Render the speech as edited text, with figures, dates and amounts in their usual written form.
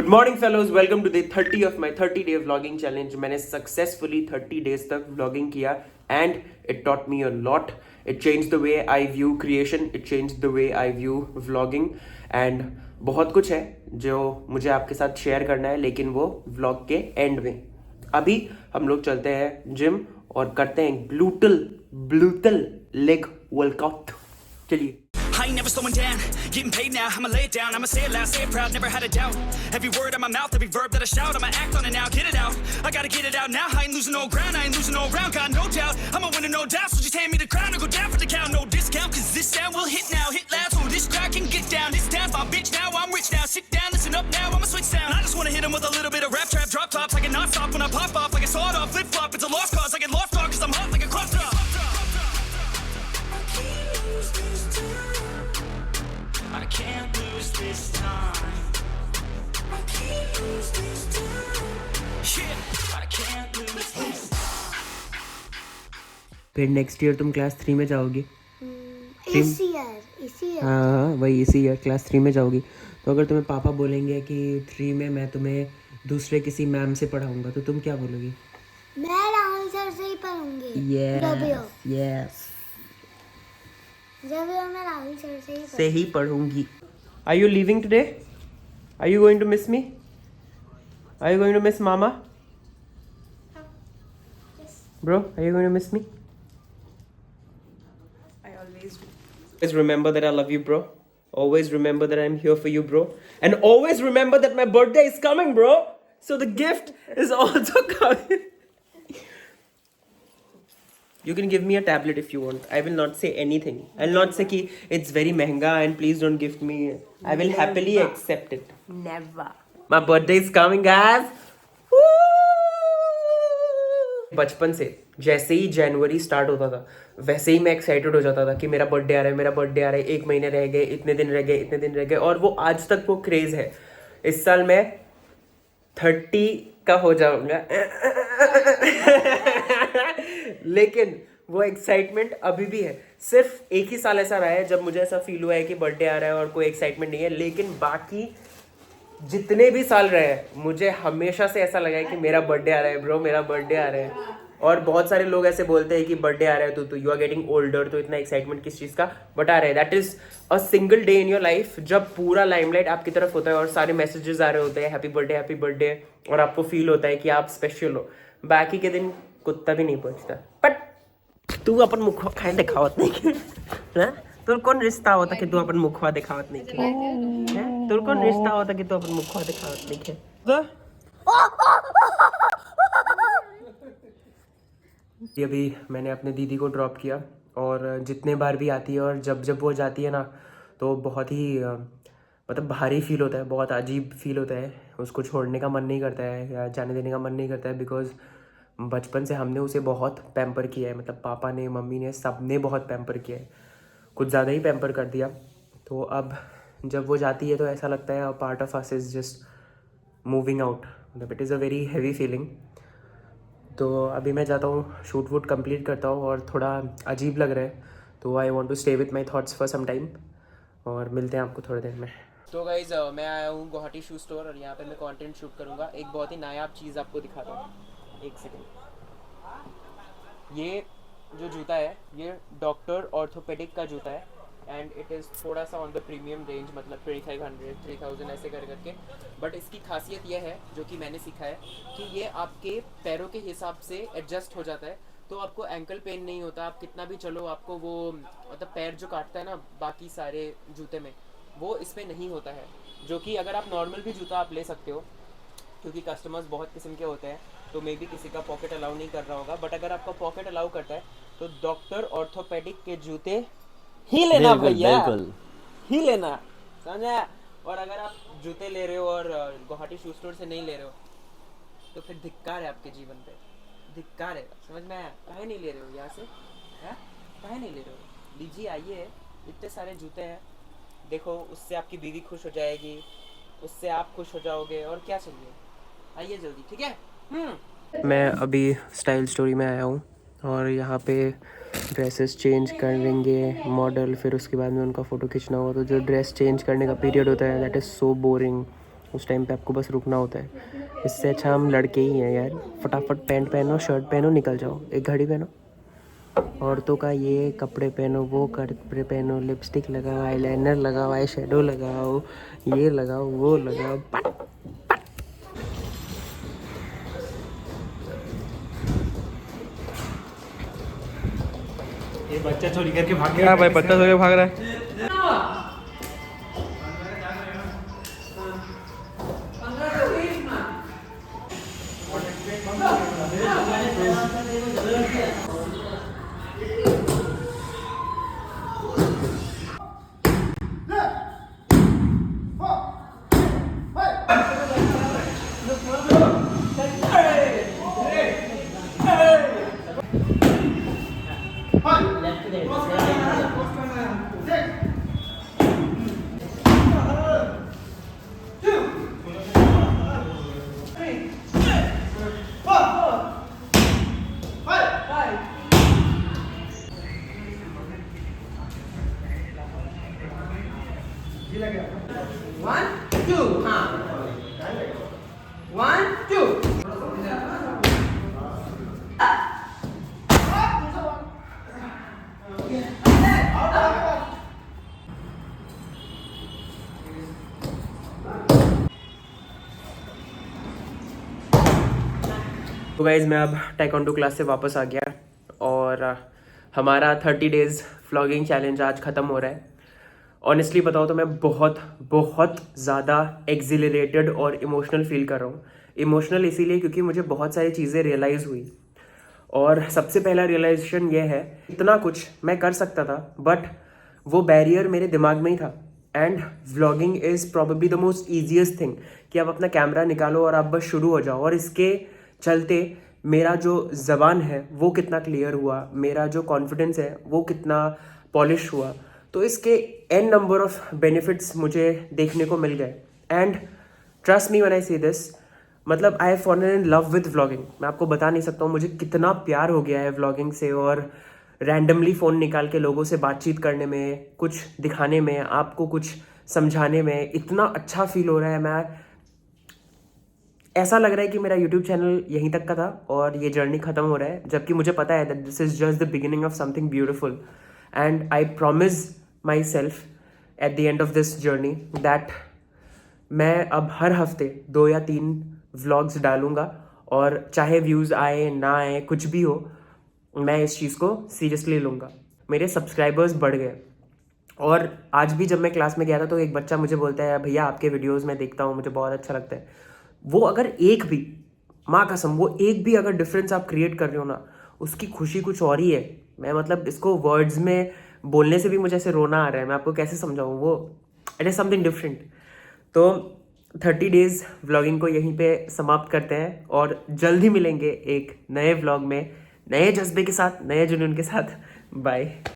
Good morning fellows, welcome to day 30 of my 30 day vlogging challenge. मैंने successfully 30 days तक vlogging किया and it taught me a lot. It change the way I view creation, it change the way I view vlogging and बहुत कुछ है जो मुझे आपके साथ शेयर करना है, लेकिन वो व्लॉग के एंड में. अभी हम लोग चलते हैं जिम और करते हैं ब्लूटल लेग वर्कआउट. चलिए. I ain't never slowing down, getting paid now, I'ma lay it down, I'ma say it loud, say it proud, never had a doubt. Every word on my mouth, every verb that I shout, I'ma act on it now, get it out. I gotta get it out now, I ain't losing no ground, I ain't losing no round, got no doubt. I'ma win it, no doubt, so just hand me the crown and go down for the count, no discount, cause this sound will hit now, hit loud, so this crowd can get down. This town's my bitch now, I'm rich now, sit down, listen up now, I'ma switch sound. I just wanna hit 'em with a little bit of rap trap, drop tops, I can not stop when I pop off, like a sawed off, flip flop, it's a lost cause, I get lost dog, cause I'm hot like a crop top. I can't lose this time. I can't lose this time. Yeah, I can't lose this. फिर next year तुम class 3 में जाओगी. इसी year हाँ, वही इसी year class 3 में जाओगी. तो अगर तुम्हें पापा बोलेंगे कि 3 में मैं तुम्हें दूसरे किसी मैम से पढ़ाऊंगा, तो तुम क्या बोलोगी? मैं राहुल सर से ही पढ़ूंगी. यस जब मैं राहुल सर से ही पढ़ूंगी. Are you leaving today? Are you going to miss me? Are you going to miss Mama? Bro, are you going to miss me? I always do. Always remember that I love you, bro. Always remember that I'm here for you, bro. And always remember that my birthday is coming, bro. So the gift is also coming. You can give me a tablet if you want. I will not say anything. I'll not say कि it's very महंगा and please don't gift me. I will happily accept it. Never. My birthday is coming, guys. बचपन से जैसे ही जनवरी start होता था वैसे ही मैं excited हो जाता था कि मेरा बर्थडे आ रहा है, मेरा बर्थडे आ रहा है. 1 महीने रह गए, इतने दिन रह गए, इतने दिन रह गए, और वो आज तक वो क्रेज है. इस साल मैं 30 का हो जाऊंगा. लेकिन वो एक्साइटमेंट अभी भी है. सिर्फ एक ही साल ऐसा रहा है जब मुझे ऐसा फील हुआ है कि बर्थडे आ रहा है और कोई एक्साइटमेंट नहीं है. लेकिन बाकी जितने भी साल रहे हैं मुझे हमेशा से ऐसा लगा है कि मेरा बर्थडे आ रहा है, ब्रो, मेरा बर्थडे आ रहा है. और बहुत सारे लोग ऐसे बोलते हैं कि बर्थडे आ रहा है तो यू आर गेटिंग ओल्डर, तो इतना एक्साइटमेंट किस चीज़ का. बट आ रहा है, that is a single day in your life जब पूरा लाइमलाइट आपकी तरफ होता है और सारे मैसेजेस आ रहे होते हैं, हैप्पी बर्थडे, और आपको फील होता है कि आप स्पेशल हो. बाकी के दिन कुत्ता भी नहीं पहुंचता. बट तू अपन मुखवा खाए दिखावत नहीं के. तोर कौन रिश्ता होता कि तू अपन मुखवा दिखावत नहीं के? तोर कौन रिश्ता होता कि तू अपन मुखवा दिखावत नहीं के? अभी मैंने अपने दीदी को ड्रॉप किया और जितने बार भी आती है और जब वो जाती है ना, तो बहुत ही मतलब भारी फील होता है, बहुत अजीब फील होता है. उसको छोड़ने का मन नहीं करता है या जाने देने का मन नहीं करता है, बिकॉज बचपन से हमने उसे बहुत पैम्पर किया है. मतलब पापा ने, मम्मी ने, सब ने बहुत पैम्पर किया है, कुछ ज़्यादा ही पैम्पर कर दिया. तो अब जब वो जाती है तो ऐसा लगता है part of us is just moving out. मतलब it is a very heavy feeling. तो अभी मैं जाता हूँ, शूट वूट कंप्लीट करता हूँ और थोड़ा अजीब लग रहा है, तो I want to stay with my thoughts for some time और मिलते हैं आपको थोड़ी देर में. तो गाइज मैं आया हूँ गुवाहाटी शू स्टोर और यहाँ पे मैं कंटेंट शूट करूँगा. एक बहुत ही नायाब चीज़ आपको दिखाता हूँ, एक सेकेंड. ये जो जूता है ये डॉक्टर ऑर्थोपेडिक का जूता है एंड इट इज़ थोड़ा सा ऑन द प्रीमियम रेंज, मतलब 2500 3000 ऐसे करके. बट इसकी खासियत यह है, जो कि मैंने सीखा है, कि ये आपके पैरों के हिसाब से एडजस्ट हो जाता है. तो आपको एंकल पेन नहीं होता. आप कितना भी चलो, आपको वो मतलब पैर जो काटता है ना बाकी सारे जूते में, वो इसमें नहीं होता है. जो कि अगर आप नॉर्मल भी जूता आप ले सकते हो, क्योंकि कस्टमर्स बहुत किस्म के होते हैं, तो मे बी किसी का पॉकेट अलाउ नहीं कर रहा होगा. बट अगर आपका पॉकेट अलाउ करता है तो डॉक्टर ऑर्थोपेडिक के जूते ही लेना भैया, ही लेना, समझा. और अगर आप जूते ले रहे हो और गुवाहाटी शू स्टोर से नहीं ले रहे हो तो फिर धिक्कार है आपके जीवन पे, धिक्कार है. समझ में आया? काहे नहीं ले रहे हो यहाँ से? है काहे नहीं ले रहे हो? लीजिए, आइए, इतने सारे जूते हैं, देखो. उससे आपकी बीवी खुश हो जाएगी, उससे आप खुश हो जाओगे, और क्या चाहिए. आइए जल्दी, ठीक है. मैं अभी स्टाइल स्टोरी में आया हूँ और यहाँ पे ड्रेसेस चेंज करेंगे मॉडल, फिर उसके बाद में उनका फ़ोटो खींचना होगा. तो जो ड्रेस चेंज करने का पीरियड होता है दैट इज़ सो बोरिंग. उस टाइम पे आपको बस रुकना होता है। इससे अच्छा हम लड़के ही हैं यार, फटाफट पैंट पहनो, शर्ट पहनो, निकल जाओ, एक घड़ी पहनो। औरतों का ये कपड़े पहनो, वो कपड़े पहनो, लिपस्टिक लगाओ, आईलाइनर लगाओ, आई शेडो लगाओ, ये लगाओ, वो लगाओ, ये बच्चा चोरी करके भाग गया भाई, बच्चा चोरी भाग रहा है। तो गाइज़ मैं अब टाइकोंडो क्लास से वापस आ गया और हमारा 30 डेज़ व्लॉगिंग चैलेंज आज ख़त्म हो रहा है। ऑनेस्टली बताओ तो मैं बहुत बहुत ज़्यादा एक्सिलरेटेड और इमोशनल फील कर रहा हूँ। इमोशनल इसीलिए क्योंकि मुझे बहुत सारी चीज़ें रियलाइज़ हुई और सबसे पहला रियलाइजेशन ये है, इतना कुछ मैं कर सकता था बट वो बैरियर मेरे दिमाग में ही था। And vlogging is probably the most easiest thing कि आप अपना कैमरा निकालो और आप बस शुरू हो जाओ। और इसके चलते मेरा जो ज़बान है वो कितना क्लियर हुआ, मेरा जो कॉन्फिडेंस है वो कितना पॉलिश हुआ। तो इसके एन नंबर ऑफ बेनिफिट्स मुझे देखने को मिल गए। And trust me when I से दिस, मतलब I have fallen in love with vlogging. मैं आपको बता नहीं सकता हूँ मुझे कितना प्यार हो गया है व्लॉगिंग से। और रैंडमली फ़ोन निकाल के लोगों से बातचीत करने में, कुछ दिखाने में, आपको कुछ समझाने में इतना अच्छा फील हो रहा है। मैं ऐसा लग रहा है कि मेरा YouTube चैनल यहीं तक का था और ये जर्नी ख़त्म हो रहा है, जबकि मुझे पता है that this is just the beginning of something beautiful. And I promise my self at the end of this journey that मैं अब हर हफ्ते 2 या 3 व्लॉग्स डालूँगा। और चाहे व्यूज़ आए ना आए, कुछ भी हो, मैं इस चीज़ को सीरियसली लूँगा। मेरे सब्सक्राइबर्स बढ़ गए और आज भी जब मैं क्लास में गया था तो एक बच्चा मुझे बोलता है, भैया आपके वीडियोज़ में देखता हूँ, मुझे बहुत अच्छा लगता है। वो अगर एक भी, माँ कसम, वो एक भी अगर डिफरेंस आप क्रिएट कर रहे हो ना, उसकी खुशी कुछ और ही है। मैं मतलब इसको वर्ड्स में बोलने से भी मुझे ऐसे रोना आ रहा है, मैं आपको कैसे समझाऊँ। वो इट इज़ समथिंग डिफरेंट। तो 30 डेज़ व्लॉगिंग को यहीं पे समाप्त करते हैं और जल्द ही मिलेंगे एक नए व्लॉग में, नए जज्बे के साथ, नए जुनून के साथ। बाय।